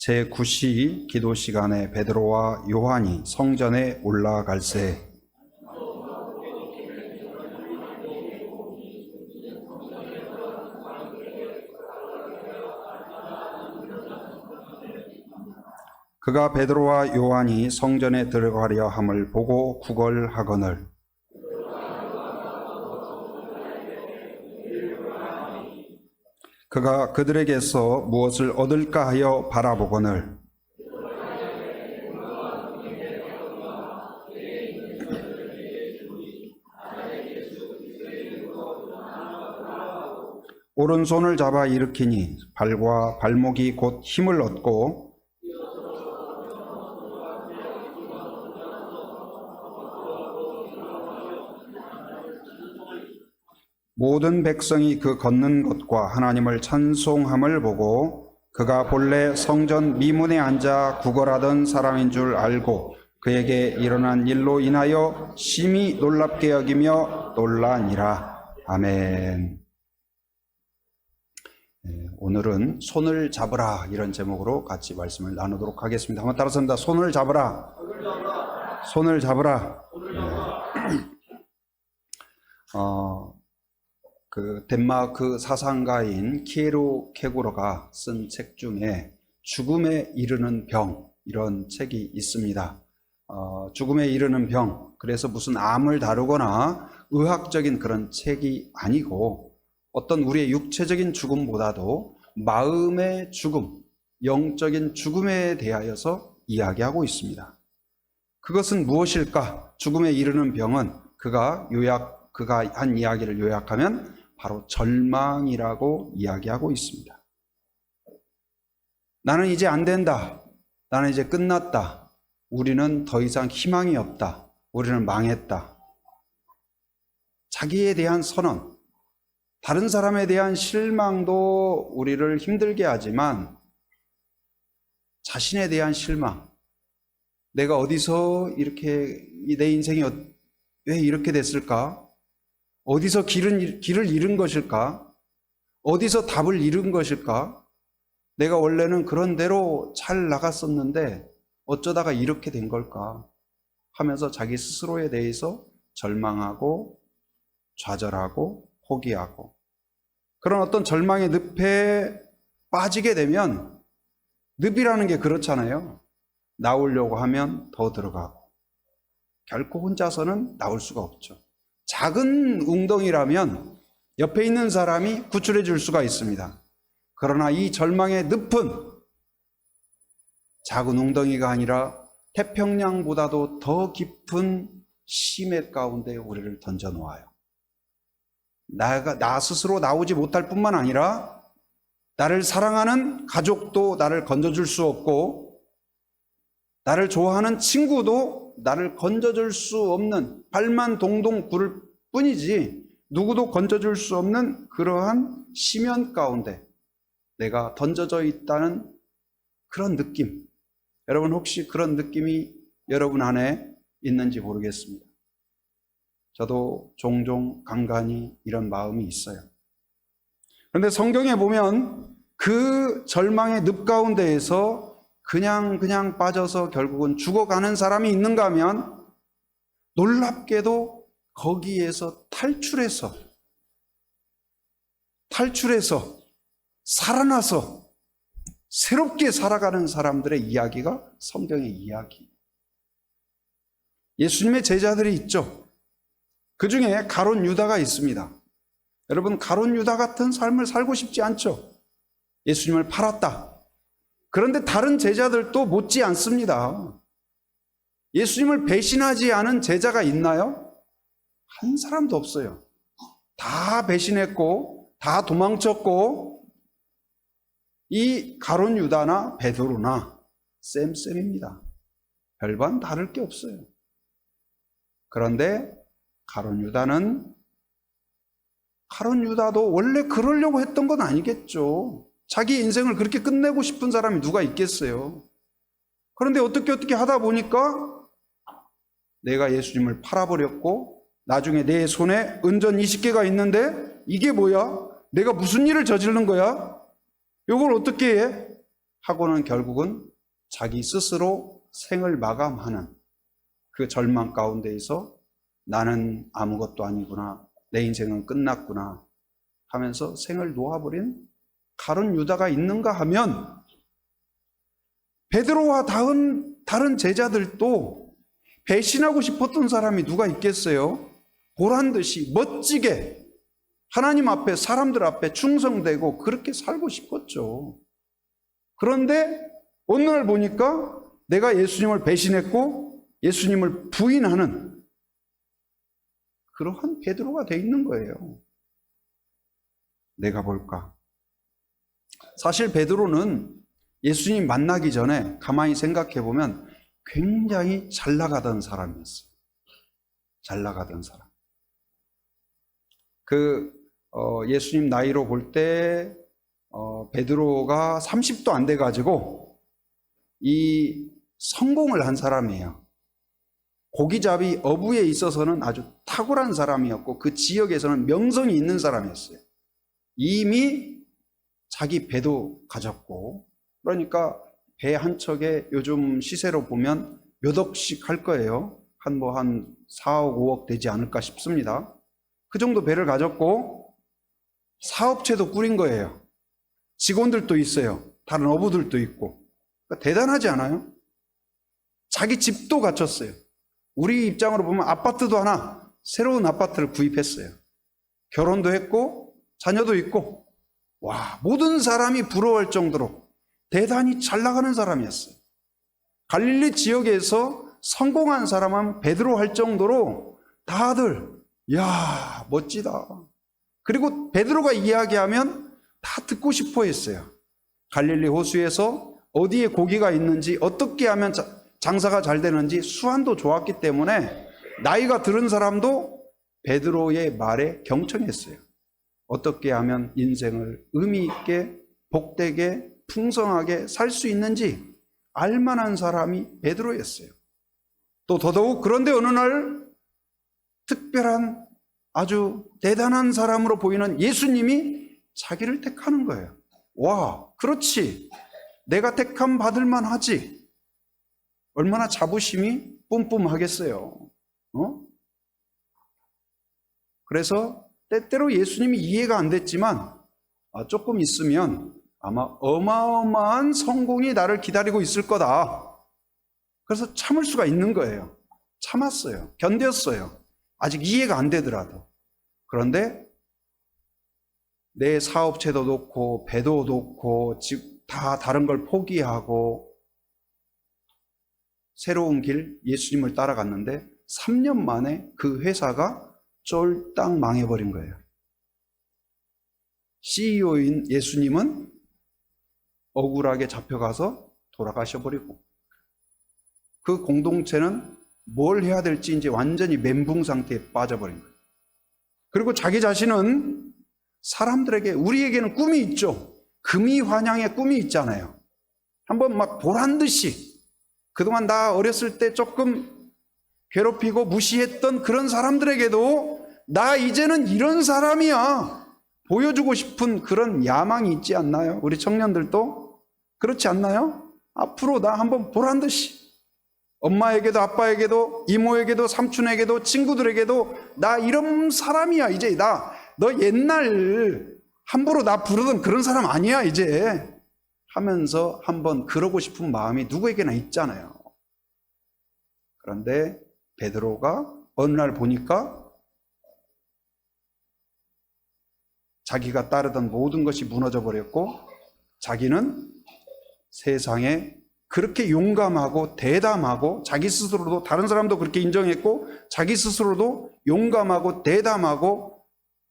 제9시 기도 시간에 베드로와 요한이 성전에 올라갈새 그가 베드로와 요한이 성전에 들어가려 함을 보고 구걸하거늘 그가 그들에게서 무엇을 얻을까 하여 바라보거늘 오른손을 잡아 일으키니 발과 발목이 곧 힘을 얻고 모든 백성이 그 걷는 것과 하나님을 찬송함을 보고 그가 본래 성전 미문에 앉아 구걸하던 사람인 줄 알고 그에게 일어난 일로 인하여 심히 놀랍게 여기며 놀라니라. 아멘. 오늘은 손을 잡으라 이런 제목으로 같이 말씀을 나누도록 하겠습니다. 한번 따라서 합니다. 손을 잡으라. 손을 잡으라. 그 덴마크 사상가인 키에로 케고르가 쓴 책 중에 죽음에 이르는 병 이런 책이 있습니다. 죽음에 이르는 병, 그래서 무슨 암을 다루거나 의학적인 그런 책이 아니고 어떤 우리의 육체적인 죽음보다도 마음의 죽음, 영적인 죽음에 대하여서 이야기하고 있습니다. 그것은 무엇일까? 죽음에 이르는 병은 그가 한 이야기를 요약하면 바로 절망이라고 이야기하고 있습니다. 나는 이제 안 된다. 나는 이제 끝났다. 우리는 더 이상 희망이 없다. 우리는 망했다. 자기에 대한 선언, 다른 사람에 대한 실망도 우리를 힘들게 하지만 자신에 대한 실망, 내가 어디서 이렇게 내 인생이 왜 이렇게 됐을까? 어디서 길을 잃은 것일까? 어디서 답을 잃은 것일까? 내가 원래는 그런 대로 잘 나갔었는데 어쩌다가 이렇게 된 걸까? 하면서 자기 스스로에 대해서 절망하고 좌절하고 포기하고 그런 어떤 절망의 늪에 빠지게 되면 늪이라는 게 그렇잖아요. 나오려고 하면 더 들어가고 결코 혼자서는 나올 수가 없죠. 작은 웅덩이라면 옆에 있는 사람이 구출해 줄 수가 있습니다. 그러나 이 절망의 늪은 작은 웅덩이가 아니라 태평양보다도 더 깊은 심해 가운데 우리를 던져 놓아요. 나 스스로 나오지 못할 뿐만 아니라 나를 사랑하는 가족도 나를 건져줄 수 없고 나를 좋아하는 친구도 나를 건져줄 수 없는, 발만 동동 구를 뿐이지 누구도 건져줄 수 없는 그러한 심연 가운데 내가 던져져 있다는 그런 느낌. 여러분 혹시 그런 느낌이 여러분 안에 있는지 모르겠습니다. 저도 종종 간간히 이런 마음이 있어요. 그런데 성경에 보면 그 절망의 늪 가운데에서 그냥 빠져서 결국은 죽어가는 사람이 있는가 하면 놀랍게도 거기에서 탈출해서 살아나서 새롭게 살아가는 사람들의 이야기가 성경의 이야기. 예수님의 제자들이 있죠. 그 중에 가룟 유다가 있습니다. 여러분 가룟 유다 같은 삶을 살고 싶지 않죠. 예수님을 팔았다. 그런데 다른 제자들도 못지 않습니다. 예수님을 배신하지 않은 제자가 있나요? 한 사람도 없어요. 다 배신했고 다 도망쳤고 이 가룟 유다나 베드로나 쌤입니다. 별반 다를 게 없어요. 그런데 가룟 유다도 원래 그러려고 했던 건 아니겠죠. 자기 인생을 그렇게 끝내고 싶은 사람이 누가 있겠어요. 그런데 어떻게 하다 보니까 내가 예수님을 팔아버렸고 나중에 내 손에 은전 20개가 있는데 이게 뭐야? 내가 무슨 일을 저지른 거야? 이걸 어떻게 해? 하고는 결국은 자기 스스로 생을 마감하는 그 절망 가운데에서 나는 아무것도 아니구나, 내 인생은 끝났구나 하면서 생을 놓아버린 가룟 유다가 있는가 하면, 베드로와 다른 제자들도 배신하고 싶었던 사람이 누가 있겠어요? 보란듯이 멋지게 하나님 앞에, 사람들 앞에 충성되고 그렇게 살고 싶었죠. 그런데 어느 날 보니까 내가 예수님을 배신했고 예수님을 부인하는 그러한 베드로가 돼 있는 거예요. 내가 볼까? 사실 베드로는 예수님 만나기 전에 가만히 생각해 보면 굉장히 잘 나가던 사람이었어요. 잘 나가던 사람. 예수님 나이로 볼 때 베드로가 30도 안 돼가지고 이 성공을 한 사람이에요. 고기잡이 어부에 있어서는 아주 탁월한 사람이었고 그 지역에서는 명성이 있는 사람이었어요. 이미 자기 배도 가졌고, 그러니까 배 한 척에 요즘 시세로 보면 몇 억씩 할 거예요. 한 4억, 5억 되지 않을까 싶습니다. 그 정도 배를 가졌고 사업체도 꾸린 거예요. 직원들도 있어요. 다른 어부들도 있고. 그러니까 대단하지 않아요? 자기 집도 갖췄어요. 우리 입장으로 보면 아파트도 하나, 새로운 아파트를 구입했어요. 결혼도 했고 자녀도 있고, 와, 모든 사람이 부러워할 정도로 대단히 잘 나가는 사람이었어요. 갈릴리 지역에서 성공한 사람은 베드로 할 정도로 다들 야, 멋지다. 그리고 베드로가 이야기하면 다 듣고 싶어 했어요. 갈릴리 호수에서 어디에 고기가 있는지, 어떻게 하면 장사가 잘 되는지 수완도 좋았기 때문에 나이가 들은 사람도 베드로의 말에 경청했어요. 어떻게 하면 인생을 의미 있게, 복되게, 풍성하게 살 수 있는지 알만한 사람이 베드로였어요. 또 더더욱 그런데 어느 날 특별한 아주 대단한 사람으로 보이는 예수님이 자기를 택하는 거예요. 와, 그렇지. 내가 택함 받을 만하지. 얼마나 자부심이 뿜뿜하겠어요. 그래서 때때로 예수님이 이해가 안 됐지만 조금 있으면 아마 어마어마한 성공이 나를 기다리고 있을 거다. 그래서 참을 수가 있는 거예요. 참았어요. 견뎠어요. 아직 이해가 안 되더라도. 그런데 내 사업체도 놓고 배도 놓고 다 다른 걸 포기하고 새로운 길 예수님을 따라갔는데 3년 만에 그 회사가 쫄딱 망해버린 거예요. CEO인 예수님은 억울하게 잡혀가서 돌아가셔버리고, 그 공동체는 뭘 해야 될지 이제 완전히 멘붕 상태에 빠져버린 거예요. 그리고 자기 자신은 사람들에게, 우리에게는 꿈이 있죠. 금이환양의 꿈이 있잖아요. 한번 막 보란듯이 그동안 나 어렸을 때 조금 괴롭히고 무시했던 그런 사람들에게도 나 이제는 이런 사람이야 보여주고 싶은 그런 야망이 있지 않나요? 우리 청년들도 그렇지 않나요? 앞으로 나 한번 보란듯이 엄마에게도 아빠에게도 이모에게도 삼촌에게도 친구들에게도 나 이런 사람이야 이제. 너 옛날 함부로 나 부르던 그런 사람 아니야 이제 하면서 한번 그러고 싶은 마음이 누구에게나 있잖아요. 그런데 베드로가 어느 날 보니까 자기가 따르던 모든 것이 무너져 버렸고, 자기는 세상에 그렇게 용감하고 대담하고, 자기 스스로도, 다른 사람도 그렇게 인정했고 자기 스스로도 용감하고 대담하고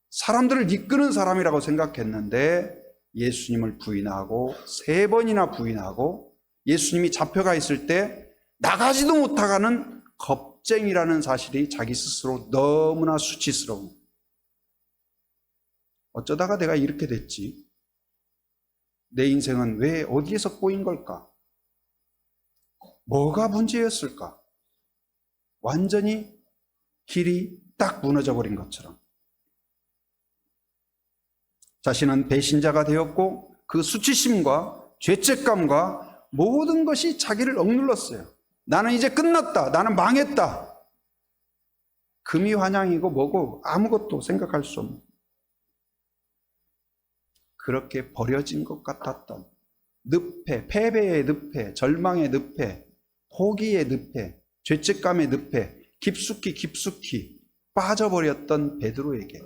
사람들을 이끄는 사람이라고 생각했는데 예수님을 부인하고 3번이나 부인하고, 예수님이 잡혀가 있을 때 나가지도 못하는 겁쟁이라는 사실이 자기 스스로 너무나 수치스러운, 어쩌다가 내가 이렇게 됐지? 내 인생은 왜 어디에서 꼬인 걸까? 뭐가 문제였을까? 완전히 길이 딱 무너져 버린 것처럼 자신은 배신자가 되었고 그 수치심과 죄책감과 모든 것이 자기를 억눌렀어요. 나는 이제 끝났다. 나는 망했다. 금이 환향이고 뭐고 아무것도 생각할 수 없는, 그렇게 버려진 것 같았던 늪에, 패배의 늪에, 절망의 늪에, 포기의 늪에, 죄책감의 늪에 깊숙이 빠져버렸던 베드로에게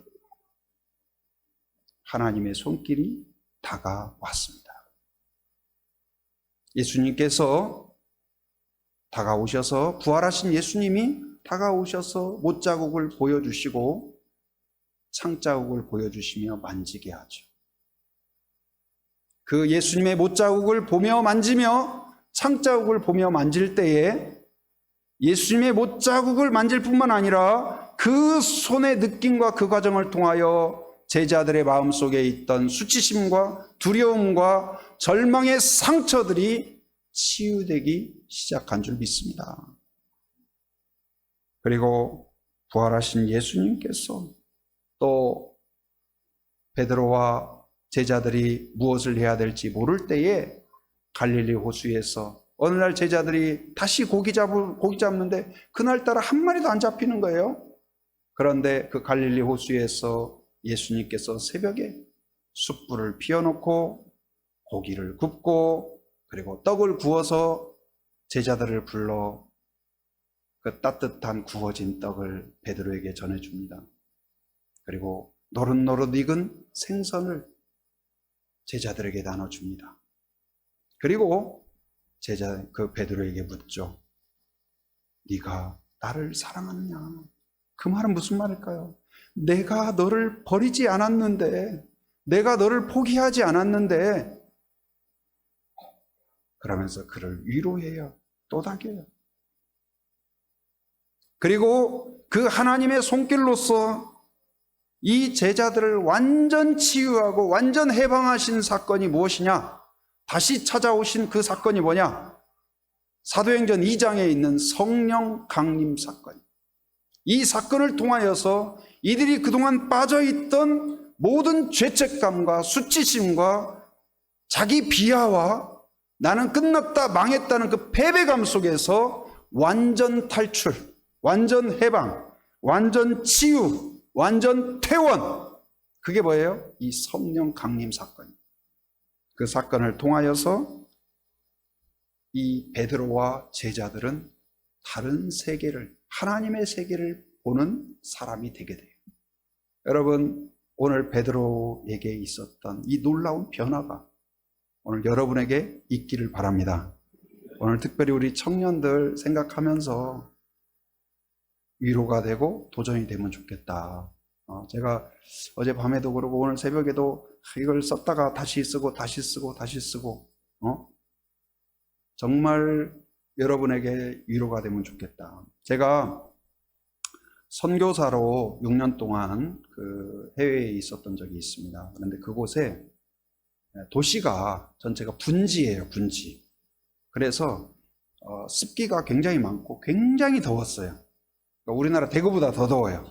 하나님의 손길이 다가왔습니다. 예수님께서 다가오셔서, 부활하신 예수님이 다가오셔서 못자국을 보여주시고 창자국을 보여주시며 만지게 하죠. 그 예수님의 못자국을 보며 만지며 창자국을 보며 만질 때에 예수님의 못자국을 만질 뿐만 아니라 그 손의 느낌과 그 과정을 통하여 제자들의 마음속에 있던 수치심과 두려움과 절망의 상처들이 치유되기 시작한 줄 믿습니다. 그리고 부활하신 예수님께서 또 베드로와 제자들이 무엇을 해야 될지 모를 때에 갈릴리 호수에서 어느 날 제자들이 다시 고기 잡는데 그날따라 한 마리도 안 잡히는 거예요. 그런데 그 갈릴리 호수에서 예수님께서 새벽에 숯불을 피워놓고 고기를 굽고 그리고 떡을 구워서 제자들을 불러 그 따뜻한 구워진 떡을 베드로에게 전해줍니다. 그리고 노릇노릇 익은 생선을 제자들에게 나눠줍니다. 그리고 그 베드로에게 묻죠. 네가 나를 사랑하느냐? 그 말은 무슨 말일까요? 내가 너를 버리지 않았는데, 내가 너를 포기하지 않았는데, 그러면서 그를 위로해요. 또닥여요. 그리고 그 하나님의 손길로서 이 제자들을 완전 치유하고 완전 해방하신 사건이 무엇이냐? 다시 찾아오신 그 사건이 뭐냐? 사도행전 2장에 있는 성령 강림 사건. 이 사건을 통하여서 이들이 그동안 빠져있던 모든 죄책감과 수치심과 자기 비하와 나는 끝났다 망했다는 그 패배감 속에서 완전 탈출, 완전 해방, 완전 치유, 완전 퇴원. 그게 뭐예요? 이 성령 강림 사건. 그 사건을 통하여서 이 베드로와 제자들은 다른 세계를, 하나님의 세계를 보는 사람이 되게 돼요. 여러분, 오늘 베드로에게 있었던 이 놀라운 변화가 오늘 여러분에게 있기를 바랍니다. 오늘 특별히 우리 청년들 생각하면서 위로가 되고 도전이 되면 좋겠다. 제가 어젯밤에도 그러고 오늘 새벽에도 이걸 썼다가 다시 쓰고 정말 여러분에게 위로가 되면 좋겠다. 제가 선교사로 6년 동안 그 해외에 있었던 적이 있습니다. 그런데 그곳에 도시가 전체가 분지예요, 분지. 그래서 습기가 굉장히 많고 굉장히 더웠어요. 그러니까 우리나라 대구보다 더 더워요.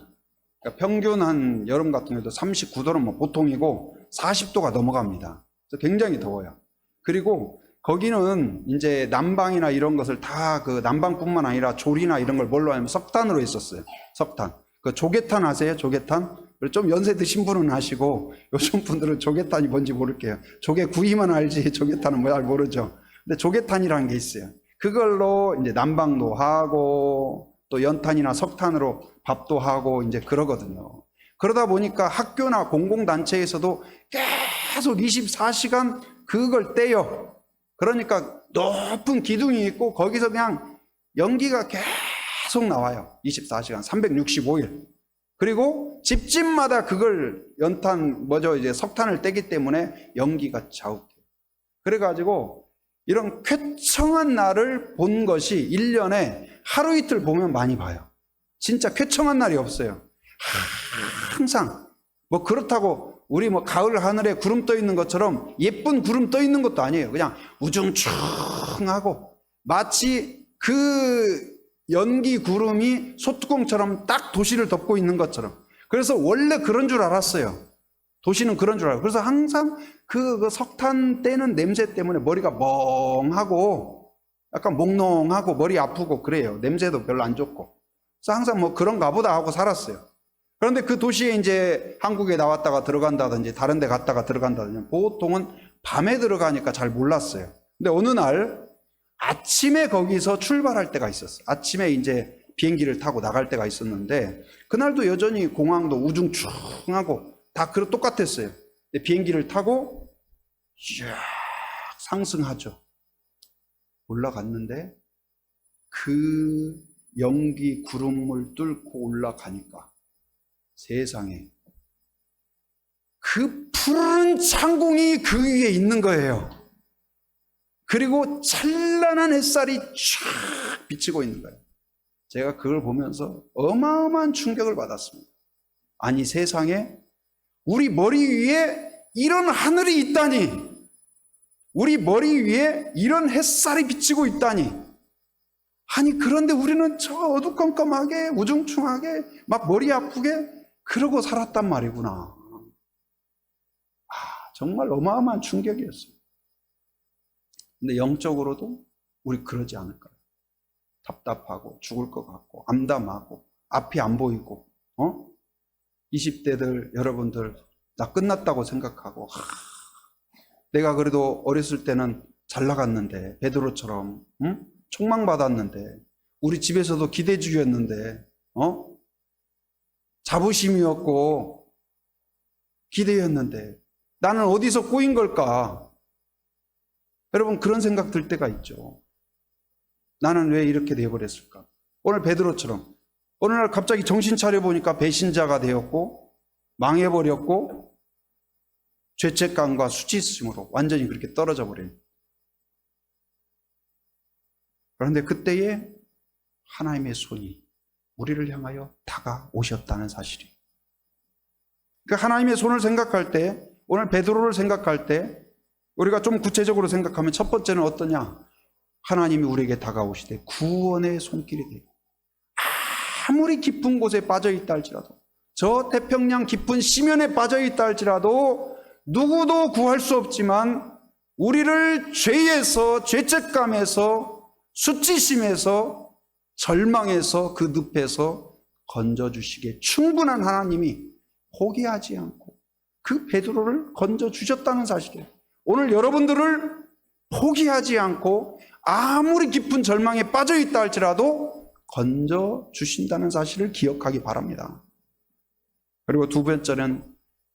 그러니까 평균 한 여름 같은 경우도 39도는 뭐 보통이고 40도가 넘어갑니다. 그래서 굉장히 더워요. 그리고 거기는 이제 난방이나 이런 것을 다 그 난방뿐만 아니라 조리나 이런 걸 뭘로 하냐면 석탄으로 했었어요. 석탄. 그 조개탄 아세요? 조개탄? 좀 연세 드신 분은 아시고 요즘 분들은 조개탄이 뭔지 모를게요. 조개구이만 알지 조개탄은 뭐 잘 모르죠. 근데 조개탄이라는 게 있어요. 그걸로 이제 난방도 하고 또 연탄이나 석탄으로 밥도 하고 이제 그러거든요. 그러다 보니까 학교나 공공단체에서도 계속 24시간 그걸 떼요. 그러니까 높은 기둥이 있고 거기서 그냥 연기가 계속 나와요. 24시간, 365일. 그리고 집집마다 그걸 이제 석탄을 떼기 때문에 연기가 자욱해요. 그래가지고 이런 쾌청한 날을 본 것이 1년에 하루 이틀 보면 많이 봐요. 진짜 쾌청한 날이 없어요. 항상 뭐 그렇다고 우리 뭐 가을 하늘에 구름 떠 있는 것처럼 예쁜 구름 떠 있는 것도 아니에요. 그냥 우중충하고 마치 그 연기 구름이 소뚜껑처럼 딱 도시를 덮고 있는 것처럼. 그래서 원래 그런 줄 알았어요. 도시는 그런 줄 알고. 그래서 항상 그 석탄 떼는 냄새 때문에 머리가 멍하고 약간 몽롱하고 머리 아프고 그래요. 냄새도 별로 안 좋고. 그래서 항상 뭐 그런가 보다 하고 살았어요. 그런데 그 도시에 이제 한국에 나왔다가 들어간다든지 다른 데 갔다가 들어간다든지 보통은 밤에 들어가니까 잘 몰랐어요. 근데 어느 날 아침에 거기서 출발할 때가 있었어요. 아침에 이제 비행기를 타고 나갈 때가 있었는데 그날도 여전히 공항도 우중충하고 다 똑같았어요. 근데 비행기를 타고 쫙 상승하죠. 올라갔는데 그 연기 구름을 뚫고 올라가니까 세상에 그 푸른 창공이 그 위에 있는 거예요. 그리고 찬란한 햇살이 쫙 비치고 있는 거예요. 제가 그걸 보면서 어마어마한 충격을 받았습니다. 아니 세상에 우리 머리 위에 이런 하늘이 있다니, 우리 머리 위에 이런 햇살이 비치고 있다니. 아니 그런데 우리는 저 어두컴컴하게 우중충하게 막 머리 아프게 그러고 살았단 말이구나. 정말 어마어마한 충격이었어요. 근데 영적으로도 우리 그러지 않을까요? 답답하고 죽을 것 같고 암담하고 앞이 안 보이고 20대들 여러분들 나 끝났다고 생각하고 내가 그래도 어렸을 때는 잘 나갔는데 베드로처럼 총망받았는데 우리 집에서도 기대주였는데 자부심이었고 기대였는데 나는 어디서 꼬인 걸까? 여러분 그런 생각 들 때가 있죠. 나는 왜 이렇게 되어버렸을까? 오늘 베드로처럼 어느 날 갑자기 정신 차려보니까 배신자가 되었고 망해버렸고 죄책감과 수치심으로 완전히 그렇게 떨어져 버려요. 그런데 그때에 하나님의 손이 우리를 향하여 다가오셨다는 사실이에요. 그 하나님의 손을 생각할 때, 오늘 베드로를 생각할 때 우리가 좀 구체적으로 생각하면 첫 번째는 어떠냐? 하나님이 우리에게 다가오시되 구원의 손길이 되고 아무리 깊은 곳에 빠져있다 할지라도 저 태평양 깊은 심연에 빠져있다 할지라도 누구도 구할 수 없지만 우리를 죄에서 죄책감에서 수치심에서 절망에서 그 늪에서 건져주시기에 충분한 하나님이 포기하지 않고 그 베드로를 건져주셨다는 사실이에요. 오늘 여러분들을 포기하지 않고 아무리 깊은 절망에 빠져있다 할지라도 건져주신다는 사실을 기억하기 바랍니다. 그리고 두 번째는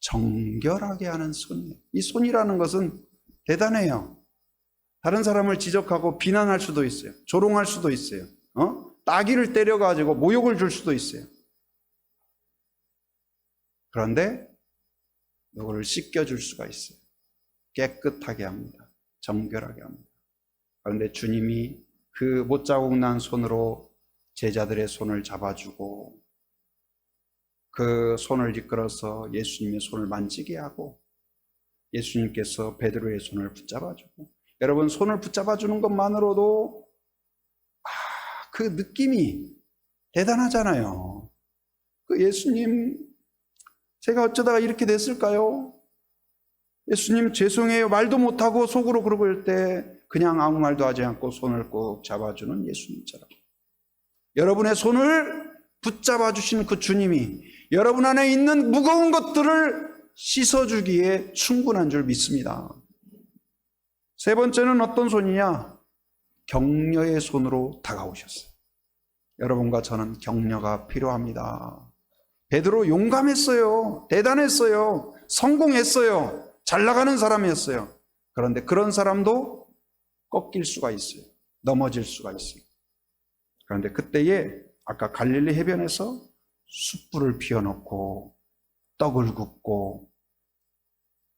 정결하게 하는 손이에요. 이 손이라는 것은 대단해요. 다른 사람을 지적하고 비난할 수도 있어요. 조롱할 수도 있어요. 따귀를 때려가지고 모욕을 줄 수도 있어요. 그런데 이거를 씻겨줄 수가 있어요. 깨끗하게 합니다. 정결하게 합니다. 그런데 주님이 그 못자국 난 손으로 제자들의 손을 잡아주고 그 손을 이끌어서 예수님의 손을 만지게 하고 예수님께서 베드로의 손을 붙잡아주고, 여러분 손을 붙잡아주는 것만으로도 그 느낌이 대단하잖아요. 그 예수님 제가 어쩌다가 이렇게 됐을까요? 예수님 죄송해요 말도 못하고 속으로 그러고 있을 때 그냥 아무 말도 하지 않고 손을 꼭 잡아주는 예수님처럼 여러분의 손을 붙잡아 주시는 그 주님이 여러분 안에 있는 무거운 것들을 씻어주기에 충분한 줄 믿습니다. 세 번째는 어떤 손이냐? 격려의 손으로 다가오셨어요. 여러분과 저는 격려가 필요합니다. 베드로 용감했어요. 대단했어요. 성공했어요. 잘 나가는 사람이었어요. 그런데 그런 사람도 꺾일 수가 있어요. 넘어질 수가 있어요. 그런데 그때에 아까 갈릴리 해변에서 숯불을 피워놓고 떡을 굽고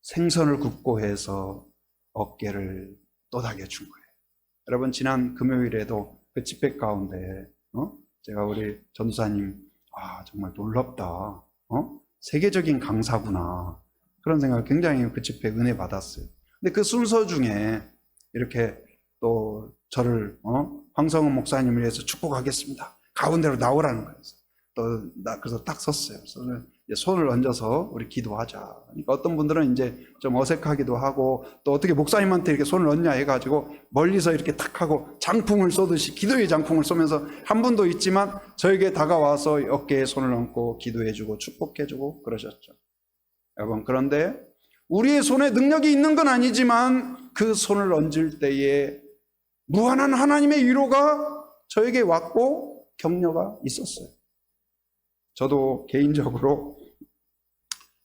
생선을 굽고 해서 어깨를 또닥여 준 거예요. 여러분 지난 금요일에도 그 집회 가운데 제가 우리 전도사님 정말 놀랍다. 세계적인 강사구나. 그런 생각을 굉장히 그 집회 은혜 받았어요. 근데 그 순서 중에 이렇게 또 저를 황성은 목사님을 위해서 축복하겠습니다. 가운데로 나오라는 거예요. 그래서 딱 섰어요. 그래서 손을 얹어서 우리 기도하자. 그러니까 어떤 분들은 이제 좀 어색하기도 하고 또 어떻게 목사님한테 이렇게 손을 얹냐 해가지고 멀리서 이렇게 탁 하고 장풍을 쏘듯이 기도의 장풍을 쏘면서 한 분도 있지만 저에게 다가와서 어깨에 손을 얹고 기도해주고 축복해주고 그러셨죠. 여러분, 그런데 우리의 손에 능력이 있는 건 아니지만 그 손을 얹을 때에 무한한 하나님의 위로가 저에게 왔고 격려가 있었어요. 저도 개인적으로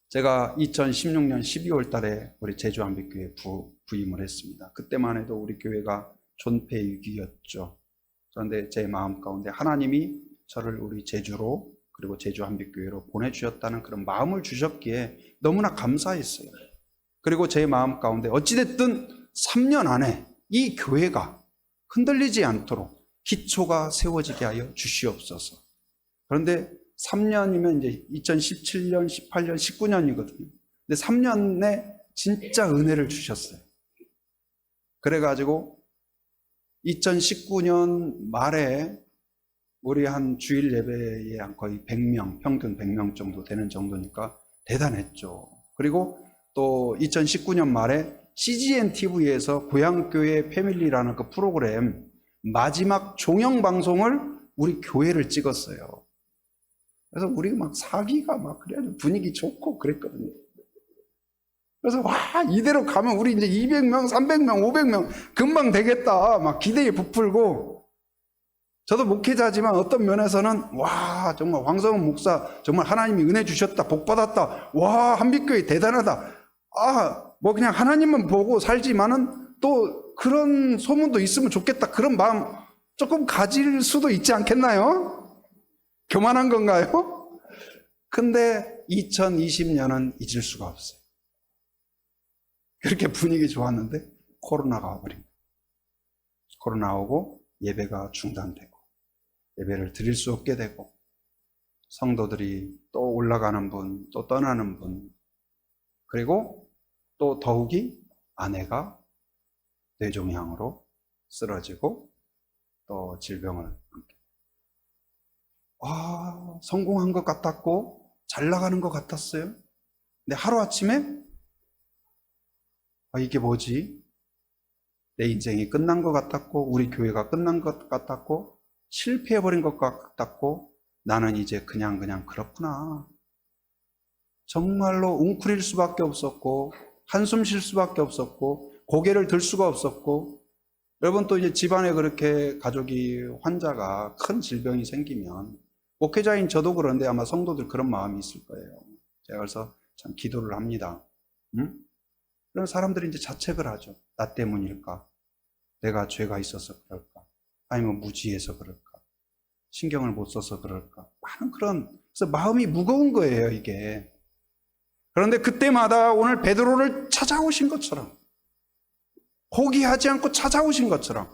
제가 2016년 12월 달에 우리 제주한빛교회 부임을 했습니다. 그때만 해도 우리 교회가 존폐 위기였죠. 그런데 제 마음 가운데 하나님이 저를 우리 제주로 그리고 제주한빛교회로 보내주셨다는 그런 마음을 주셨기에 너무나 감사했어요. 그리고 제 마음 가운데 어찌됐든 3년 안에 이 교회가 흔들리지 않도록 기초가 세워지게 하여 주시옵소서. 그런데 3년이면 이제 2017년, 18년, 19년이거든요. 근데 3년에 진짜 은혜를 주셨어요. 그래가지고 2019년 말에 우리 한 주일 예배에 거의 100명, 평균 100명 정도 되는 정도니까 대단했죠. 그리고 또 2019년 말에 CGN TV에서 고향교회 패밀리라는 그 프로그램 마지막 종영 방송을 우리 교회를 찍었어요. 그래서 우리 막 사기가 막 그래가지고 분위기 좋고 그랬거든요. 그래서 와, 이대로 가면 우리 이제 200명, 300명, 500명 금방 되겠다 막 기대에 부풀고, 저도 목회자지만 어떤 면에서는 와, 정말 황성은 목사 정말 하나님이 은혜 주셨다, 복 받았다, 와, 한빛교회 대단하다, 아, 뭐 그냥 하나님만 보고 살지만은 또 그런 소문도 있으면 좋겠다, 그런 마음 조금 가질 수도 있지 않겠나요? 교만한 건가요? 근데 2020년은 잊을 수가 없어요. 그렇게 분위기 좋았는데 코로나가 와버린 거예요. 코로나 오고 예배가 중단되고 예배를 드릴 수 없게 되고 성도들이 또 올라가는 분, 또 떠나는 분, 그리고 또 더욱이 아내가 뇌종양으로 쓰러지고 또 질병을 함께. 아, 성공한 것 같았고 잘 나가는 것 같았어요. 근데 하루아침에 이게 뭐지? 내 인생이 끝난 것 같았고 우리 교회가 끝난 것 같았고 실패해버린 것 같았고 나는 이제 그냥 그렇구나. 정말로 웅크릴 수밖에 없었고 한숨 쉴 수밖에 없었고 고개를 들 수가 없었고, 여러분 또 이제 집안에 그렇게 가족이 환자가 큰 질병이 생기면 목회자인 저도 그런데 아마 성도들 그런 마음이 있을 거예요. 제가 그래서 참 기도를 합니다. 그럼 사람들이 이제 자책을 하죠. 나 때문일까? 내가 죄가 있어서 그럴까? 아니면 무지해서 그럴까? 신경을 못 써서 그럴까? 많은 그래서 마음이 무거운 거예요, 이게. 그런데 그때마다 오늘 베드로를 찾아오신 것처럼, 포기하지 않고 찾아오신 것처럼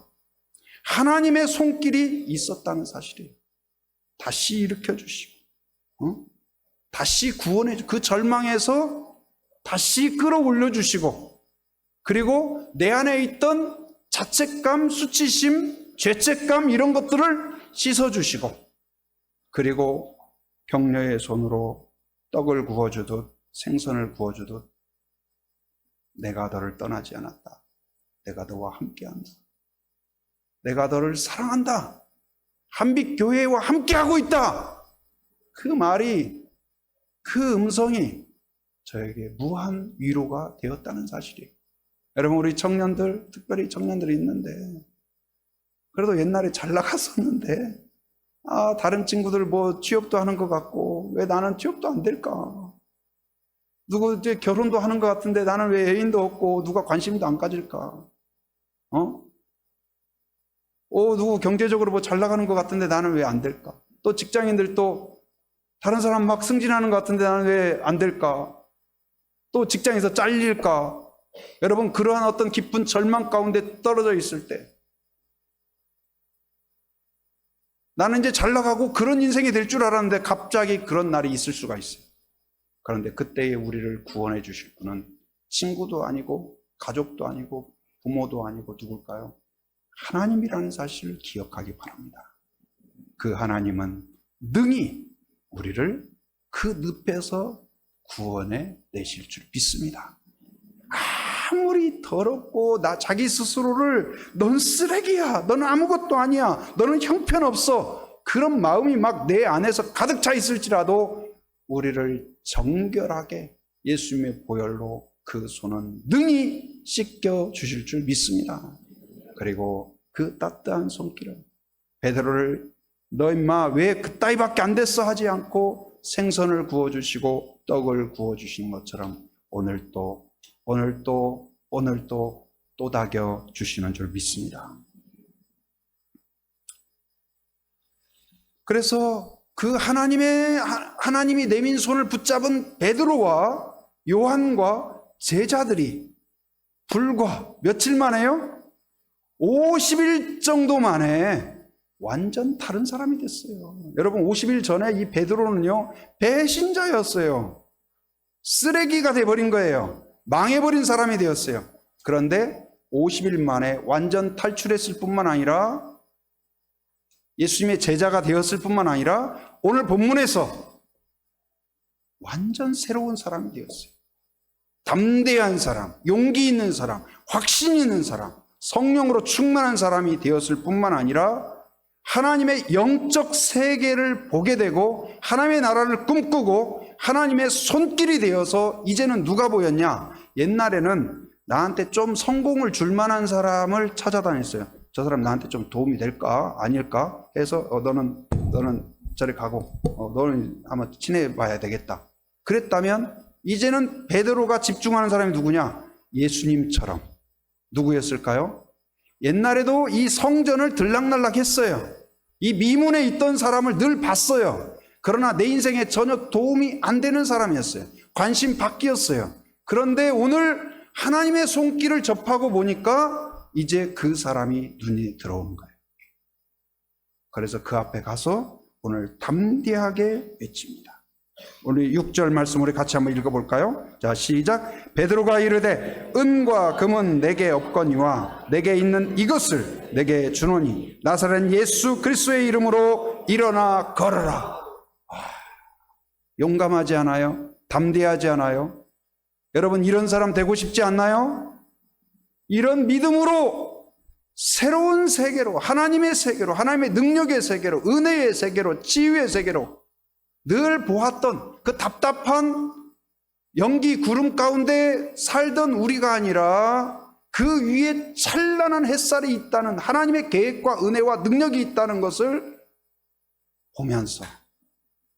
하나님의 손길이 있었다는 사실이에요. 다시 일으켜 주시고, 다시 구원해 주시고, 그 절망에서 다시 끌어올려 주시고, 그리고 내 안에 있던 자책감, 수치심, 죄책감 이런 것들을 씻어 주시고, 그리고 격려의 손으로 떡을 구워주듯 생선을 구워주듯 내가 너를 떠나지 않았다. 내가 너와 함께한다. 내가 너를 사랑한다. 한빛교회와 함께하고 있다. 그 말이, 그 음성이 저에게 무한 위로가 되었다는 사실이에요. 여러분, 우리 청년들, 특별히 청년들이 있는데 그래도 옛날에 잘 나갔었는데 다른 친구들 뭐 취업도 하는 것 같고 왜 나는 취업도 안 될까? 누구 이제 결혼도 하는 것 같은데 나는 왜 애인도 없고 누가 관심도 안 가질까? 누구 경제적으로 뭐 잘 나가는 것 같은데 나는 왜 안 될까? 또 직장인들도 다른 사람 막 승진하는 것 같은데 나는 왜 안 될까? 또 직장에서 잘릴까? 여러분, 그러한 어떤 깊은 절망 가운데 떨어져 있을 때 나는 이제 잘 나가고 그런 인생이 될 줄 알았는데 갑자기 그런 날이 있을 수가 있어요. 그런데 그때에 우리를 구원해 주실 분은 친구도 아니고 가족도 아니고 부모도 아니고 누굴까요? 하나님이라는 사실을 기억하기 바랍니다. 그 하나님은 능히 우리를 그 늪에서 구원해 내실 줄 믿습니다. 아무리 더럽고 자기 스스로를 넌 쓰레기야, 너는 아무것도 아니야, 너는 형편없어, 그런 마음이 막 내 안에서 가득 차 있을지라도 우리를 정결하게 예수님의 보혈로 그 손은 능히 씻겨 주실 줄 믿습니다. 그리고 그 따뜻한 손길은 베드로를 너 임마 왜 그따위밖에 안 됐어 하지 않고 생선을 구워주시고 떡을 구워주시는 것처럼 오늘도 또다겨 주시는 줄 믿습니다. 그래서 그 하나님이 내민 손을 붙잡은 베드로와 요한과 제자들이 불과 며칠 만에요? 50일 정도 만에 완전 다른 사람이 됐어요. 여러분, 50일 전에 이 베드로는요, 배신자였어요. 쓰레기가 돼버린 거예요. 망해버린 사람이 되었어요. 그런데 50일 만에 완전 탈출했을 뿐만 아니라 예수님의 제자가 되었을 뿐만 아니라 오늘 본문에서 완전 새로운 사람이 되었어요. 담대한 사람, 용기 있는 사람, 확신 있는 사람, 성령으로 충만한 사람이 되었을 뿐만 아니라 하나님의 영적 세계를 보게 되고 하나님의 나라를 꿈꾸고 하나님의 손길이 되어서 이제는 누가 보였냐? 옛날에는 나한테 좀 성공을 줄 만한 사람을 찾아다녔어요. 저 사람 나한테 좀 도움이 될까? 아닐까? 해서 너는 저리 가고 너는 아마 친해봐야 되겠다. 그랬다면 이제는 베드로가 집중하는 사람이 누구냐? 예수님처럼. 누구였을까요? 옛날에도 이 성전을 들락날락 했어요. 이 미문에 있던 사람을 늘 봤어요. 그러나 내 인생에 전혀 도움이 안 되는 사람이었어요. 관심 밖이었어요. 그런데 오늘 하나님의 손길을 접하고 보니까 이제 그 사람이 눈에 들어오는 거예요. 그래서 그 앞에 가서 오늘 담대하게 외칩니다. 오늘 6절 말씀 우리 같이 한번 읽어볼까요? 자, 시작. 베드로가 이르되 은과 금은 내게 없거니와 내게 있는 이것을 내게 주노니 나사렛 예수 그리스도의 이름으로 일어나 걸어라. 용감하지 않아요? 담대하지 않아요? 여러분, 이런 사람 되고 싶지 않나요? 이런 믿음으로 새로운 세계로, 하나님의 세계로, 하나님의 능력의 세계로, 은혜의 세계로, 치유의 세계로 늘 보았던 그 답답한 연기 구름 가운데 살던 우리가 아니라 그 위에 찬란한 햇살이 있다는, 하나님의 계획과 은혜와 능력이 있다는 것을 보면서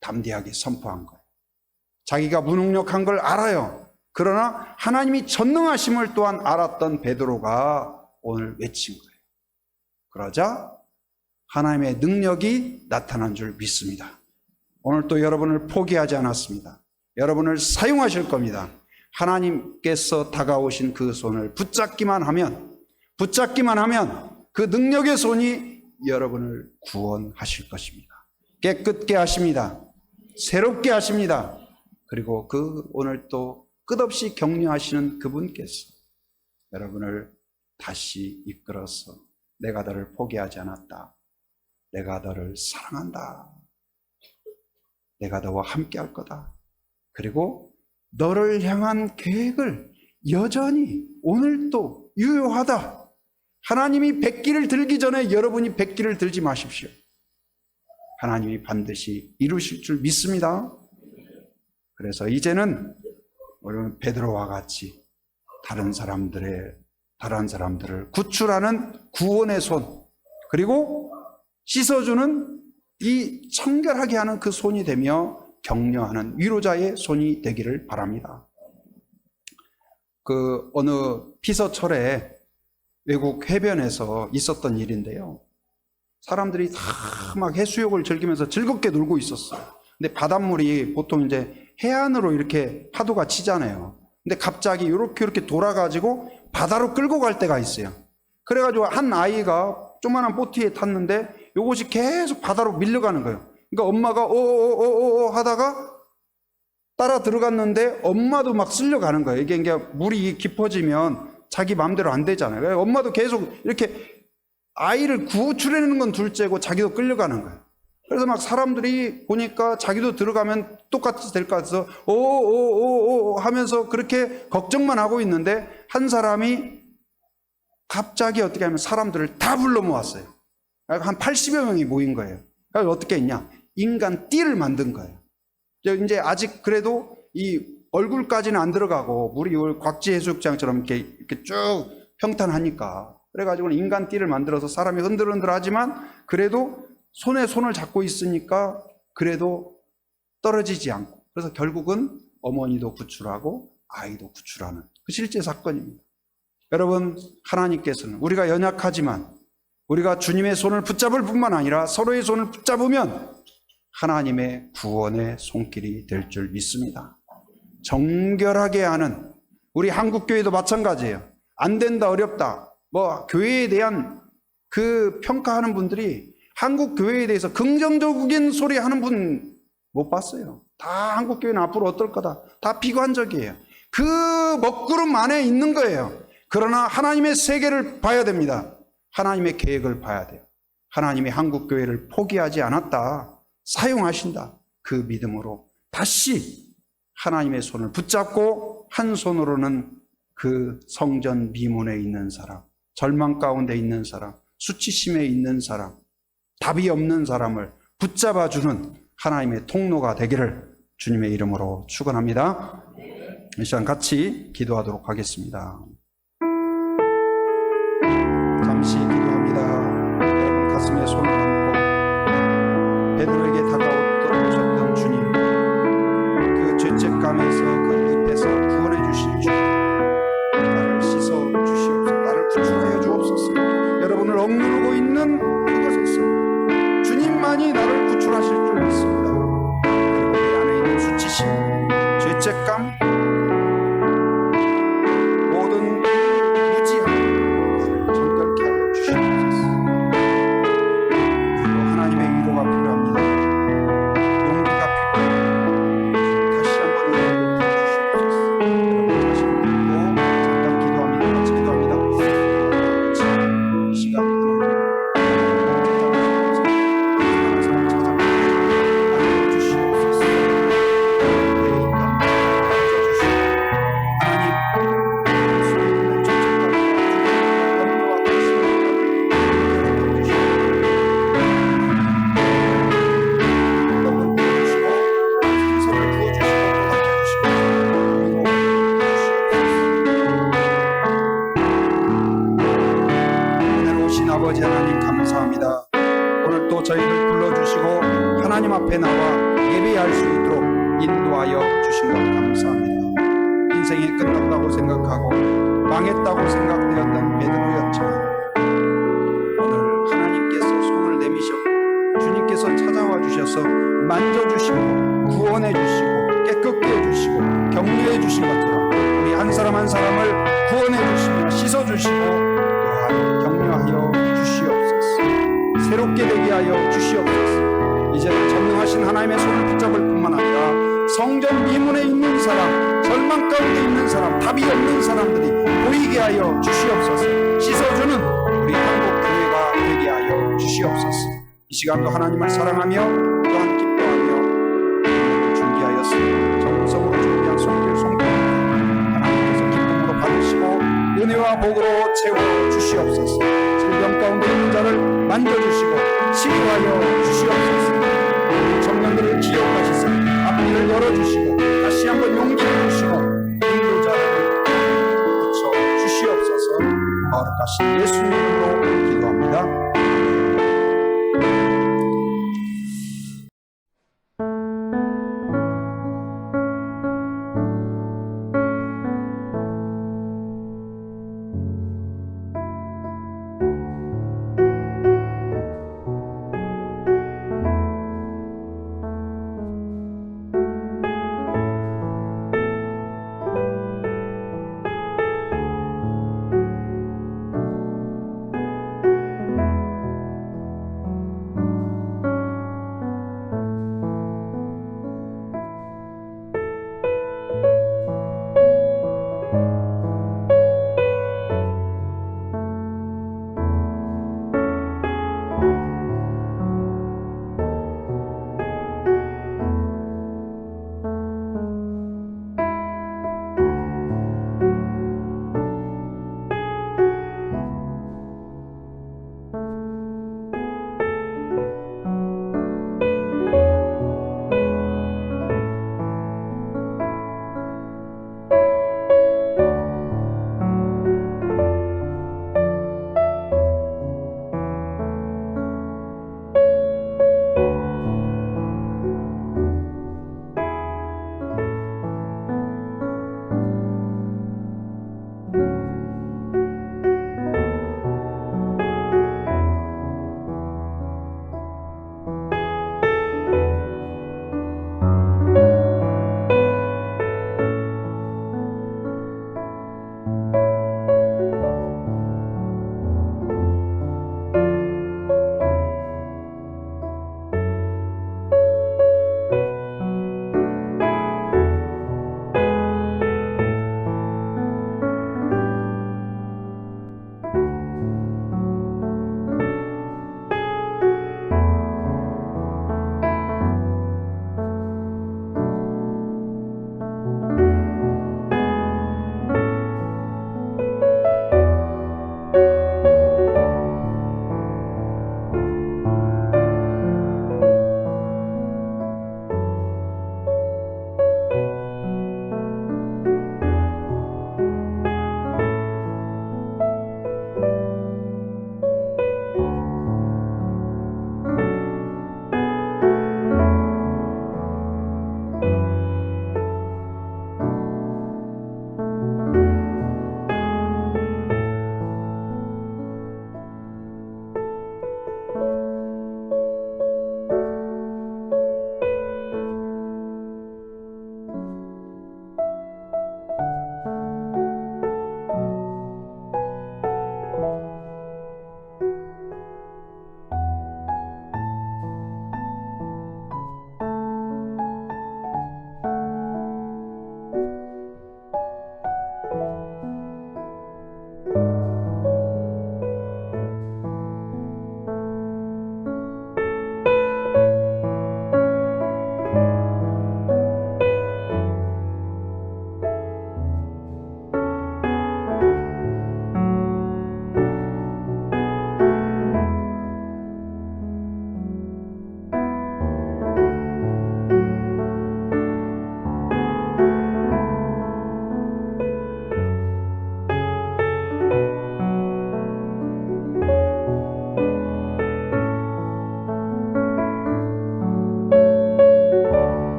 담대하게 선포한 거예요. 자기가 무능력한 걸 알아요. 그러나 하나님이 전능하심을 또한 알았던 베드로가 오늘 외친 거예요. 그러자 하나님의 능력이 나타난 줄 믿습니다. 오늘 또 여러분을 포기하지 않았습니다. 여러분을 사용하실 겁니다. 하나님께서 다가오신 그 손을 붙잡기만 하면 그 능력의 손이 여러분을 구원하실 것입니다. 깨끗게 하십니다. 새롭게 하십니다. 그리고 오늘 또 끝없이 격려하시는 그분께서 여러분을 다시 이끌어서 내가 너를 포기하지 않았다. 내가 너를 사랑한다. 내가 너와 함께 할 거다. 그리고 너를 향한 계획을 여전히 오늘도 유효하다. 하나님이 백기를 들기 전에 여러분이 백기를 들지 마십시오. 하나님이 반드시 이루실 줄 믿습니다. 그래서 이제는 우리는 베드로와 같이 다른 사람들을 구출하는 구원의 손, 그리고 씻어주는 이 청결하게 하는 그 손이 되며 격려하는 위로자의 손이 되기를 바랍니다. 어느 피서철에 외국 해변에서 있었던 일인데요. 사람들이 다 막 해수욕을 즐기면서 즐겁게 놀고 있었어요. 근데 바닷물이 보통 이제 해안으로 이렇게 파도가 치잖아요. 근데 갑자기 이렇게 돌아가지고 바다로 끌고 갈 때가 있어요. 그래가지고 한 아이가 조그만한 보트에 탔는데 이것이 계속 바다로 밀려가는 거예요. 그러니까 엄마가 하다가 따라 들어갔는데 엄마도 막 쓸려가는 거예요. 이게 물이 깊어지면 자기 마음대로 안 되잖아요. 엄마도 계속 이렇게 아이를 구출해내는 건 둘째고 자기도 끌려가는 거예요. 그래서 막 사람들이 보니까 자기도 들어가면 똑같이 될 것 같아서 오오오오 하면서 그렇게 걱정만 하고 있는데 한 사람이 갑자기 어떻게 하면 사람들을 다 불러 모았어요. 한 80여 명이 모인 거예요. 그래서 어떻게 했냐? 인간 띠를 만든 거예요. 이제 아직 그래도 이 얼굴까지는 안 들어가고 물이 곽지 해수욕장처럼 이렇게 쭉 평탄하니까 그래가지고 인간 띠를 만들어서 사람이 흔들흔들하지만 그래도 손에 손을 잡고 있으니까 그래도 떨어지지 않고 그래서 결국은 어머니도 구출하고 아이도 구출하는 그 실제 사건입니다. 여러분, 하나님께서는 우리가 연약하지만 우리가 주님의 손을 붙잡을 뿐만 아니라 서로의 손을 붙잡으면 하나님의 구원의 손길이 될 줄 믿습니다. 정결하게 하는 우리 한국교회도 마찬가지예요. 안 된다, 어렵다. 뭐 교회에 대한 그 평가하는 분들이 한국교회에 대해서 긍정적인 소리 하는 분 못 봤어요. 다 한국교회는 앞으로 어떨 거다. 다 비관적이에요. 그 먹구름 안에 있는 거예요. 그러나 하나님의 세계를 봐야 됩니다. 하나님의 계획을 봐야 돼요. 하나님이 한국교회를 포기하지 않았다. 사용하신다. 그 믿음으로 다시 하나님의 손을 붙잡고 한 손으로는 그 성전 미문에 있는 사람, 절망 가운데 있는 사람, 수치심에 있는 사람, 답이 없는 사람을 붙잡아주는 하나님의 통로가 되기를 주님의 이름으로 축원합니다. 이 시간 같이 기도하도록 하겠습니다. 잠시 기도합니다. 여러분 가슴에 손을 얹고 베드로에게 다가오셨던 주님, 그 죄책감에서 그 늪에서 구원해 주신 주님, 나를 씻어 주시옵소서. 나를 구출하여 주옵소서. 여러분을 억누르고 있는 그것에서 주님만이 나를 구출하실 줄 믿습니다. 그리고 내 안에 있는 수치심, 죄책감, 모든 무지함 나를 정결케 하여 주시옵소서. 그리고 하나님의 위로가 필요합니다. 용기가 필요합니다. 다시 한번 은혜를 주시옵소서. 여러분 다시 한번 잠깐 기도합니다. 같이 기도합니다. 같이 이 시간 아버지 하나님 감사합니다. 오늘 또 저희를 불러주시고 하나님 앞에 나와 예배할 수 있도록 인도하여 주신 것 감사합니다. 인생이 끝났다고 생각하고 망했다고 생각되었던 베드로였지만 오늘 하나님께서 손을 내미셨고 주님께서 찾아와 주셔서 만져주시고 구원해 주시고 깨끗게 해주시고 격려해 주신 것처럼 우리 한 사람 한 사람을 구원해 주시며 씻어 주시고 또한 격려하여 주시옵소서. 새롭게 되게 하여 주시옵소서. 이제는 전능하신 하나님의 손을 붙잡을 뿐만 아니라 성전 미문에 있는 사람, 절망 가운데 있는 사람, 답이 없는 사람들이 보이게 하여 주시옵소서. 씻어주는 우리 한국 교회가 되게 하여 주시옵소서. 이 시간도 하나님을 사랑하며 또한 기뻐하며 준비하였습니다. 정성으로 준비한 손길 손길 하나님께서 기쁨으로 받으시고 은혜와 복으로 채워 주시옵소서. 질병 가운데 있는 자를 만져주시고 치료하여 주시옵소서. 우리 청년들을 기억하시사 앞길을 열어주시고 다시 한번 용기를 주시고 인도자를 붙여 주시옵소서. 거룩하신 예수님으로 기도합니다.